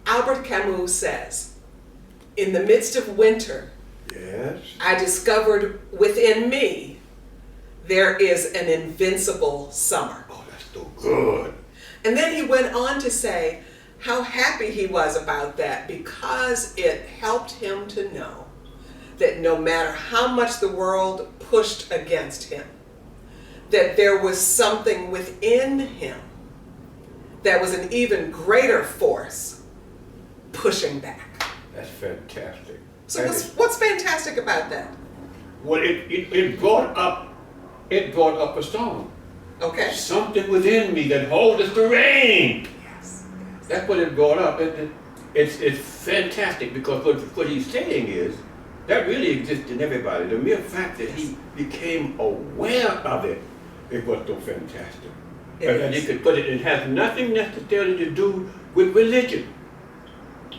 Albert Camus says, in the midst of winter, Yes. I discovered within me there is an invincible summer. Oh, that's so good. And then he went on to say how happy he was about that because it helped him to know that no matter how much the world pushed against him, that there was something within him that was an even greater force pushing back. That's fantastic. So what's fantastic about that? Well, it brought up a song. Okay. Something within me that holds the rain. Yes. That's what it brought up. It's fantastic because what he's saying is that really exists in everybody. The mere fact that he became aware of it is what's so fantastic. And he could put it has nothing necessarily to do with religion.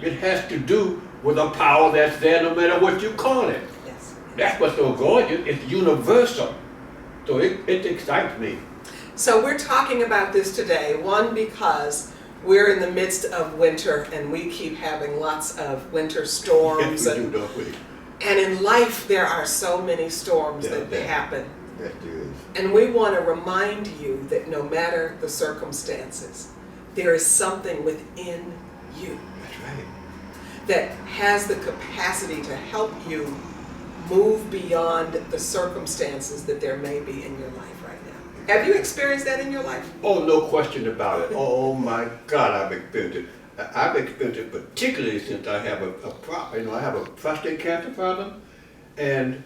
It has to do with a power that's there no matter what you call it. Yes. That's what's so gorgeous. It's universal. So it excites me. So we're talking about this today, one, because we're in the midst of winter and we keep having lots of winter storms. Yes, we do, don't we? And in life, there are so many storms that happen. Yes, there is. And we want to remind you that no matter the circumstances, there is something within you That's right. that has the capacity to help you move beyond the circumstances that there may be in your life right now. Have you experienced that in your life? Oh, no question about it. Oh my God, I've experienced it. I've experienced it particularly since I have I have a prostate cancer problem, and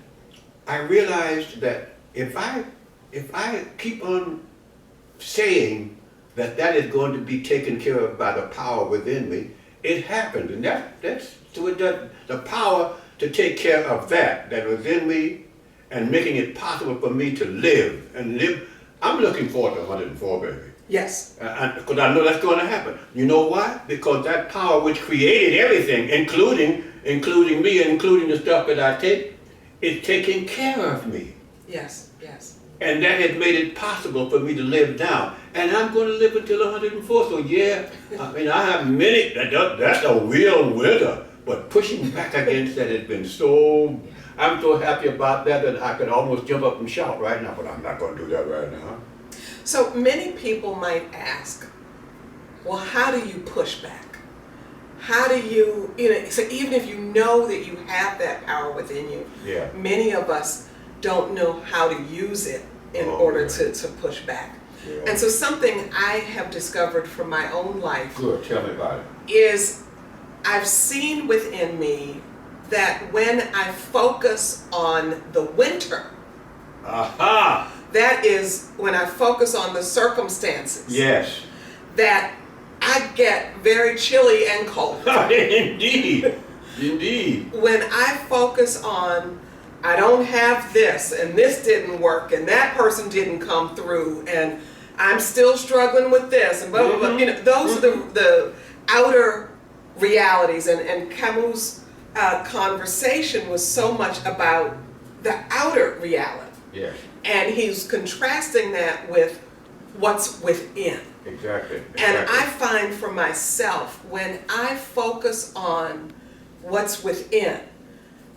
I realized that if I keep on saying that is going to be taken care of by the power within me, it happens, and that's so it does the power to take care of that was in me and making it possible for me to live and live. I'm looking forward to 104, baby. Yes. Because I know that's going to happen. You know why? Because that power which created everything, including me and including the stuff that I take, is taking care of me. Yes, yes. And that has made it possible for me to live now. And I'm going to live until 104. So yeah, I mean, I have many, that's a real winner. But pushing back against that has been so, I'm so happy about that I could almost jump up and shout right now, but I'm not going to do that right now. So many people might ask, well, how do you push back? How do you so even if you know that you have that power within you, many of us don't know how to use it in order to push back. Yeah. And so something I have discovered from my own life Good, tell me about it. Is I've seen within me that when I focus on the winter, that is when I focus on the circumstances. Yes. That I get very chilly and cold. Indeed. Indeed. When I focus on, I don't have this, and this didn't work, and that person didn't come through, and I'm still struggling with this, and blah, blah, blah. You know, those are the outer realities, and Camus' conversation was so much about the outer reality. Yes. And he's contrasting that with what's within. Exactly. And I find for myself, when I focus on what's within,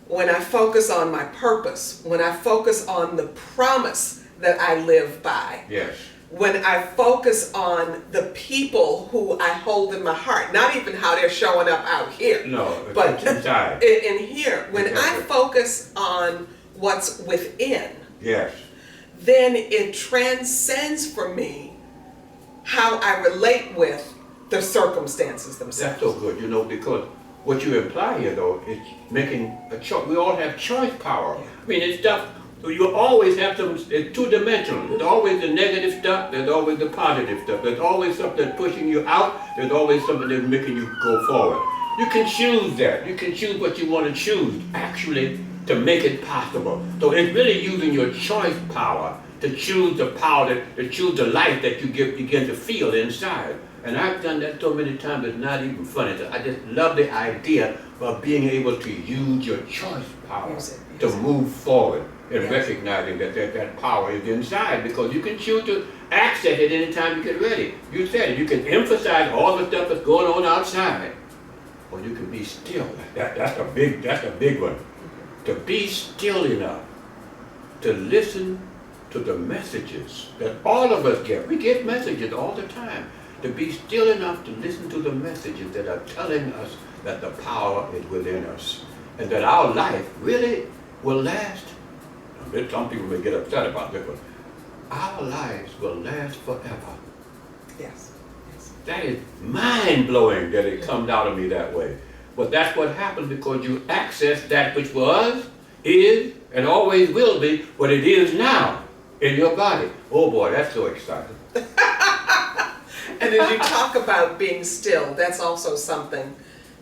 when I focus on my purpose, when I focus on the promise that I live by, yes. When I focus on the people who I hold in my heart, not even how they're showing up out here, no, but inside. In here, when I focus on what's within, yes, then it transcends for me how I relate with the circumstances themselves. That's so good, you know, because what you imply here, though, is making a choice. We all have choice power. I mean, it's stuff, you always have some, it's two-dimensional. There's always the negative stuff, there's always the positive stuff. There's always something that's pushing you out, there's always something that's making you go forward. You can choose that. You can choose what you want to choose, actually, to make it possible. So it's really using your choice power to choose the power, to choose the life that you begin to feel inside. And I've done that so many times, it's not even funny. I just love the idea of being able to use your choice power to move forward and recognizing that power is inside, because you can choose to access it anytime you get ready. You said it, you can emphasize all the stuff that's going on outside, or you can be still. That's a big one. To be still enough to listen to the messages that all of us get. We get messages all the time. To be still enough to listen to the messages that are telling us that the power is within us and that our life really will last. Some people may get upset about this, but our lives will last forever. Yes. Yes. That is mind-blowing that it comes out of me that way. But that's what happens because you access that which was, is, and always will be what it is now in your body. Oh boy, that's so exciting. And as you talk about being still, that's also something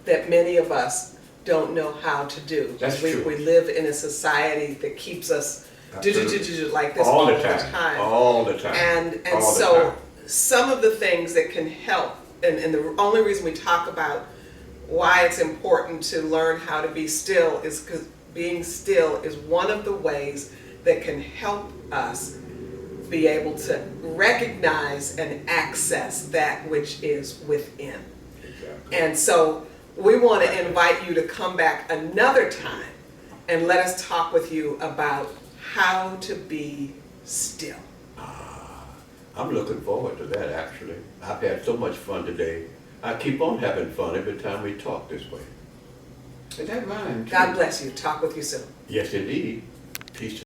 that many of us don't know how to do. That's true. We live in a society that keeps us like this all the time. All the time. And all the so time. some of the things that can help, and the only reason we talk about why it's important to learn how to be still is because being still is one of the ways that can help us be able to recognize and access that which is within. Exactly. And so we want to invite you to come back another time and let us talk with you about how to be still. I'm looking forward to that, actually. I've had so much fun today. I keep on having fun every time we talk this way. Is that right? God bless you. Talk with you soon. Yes, indeed. Peace.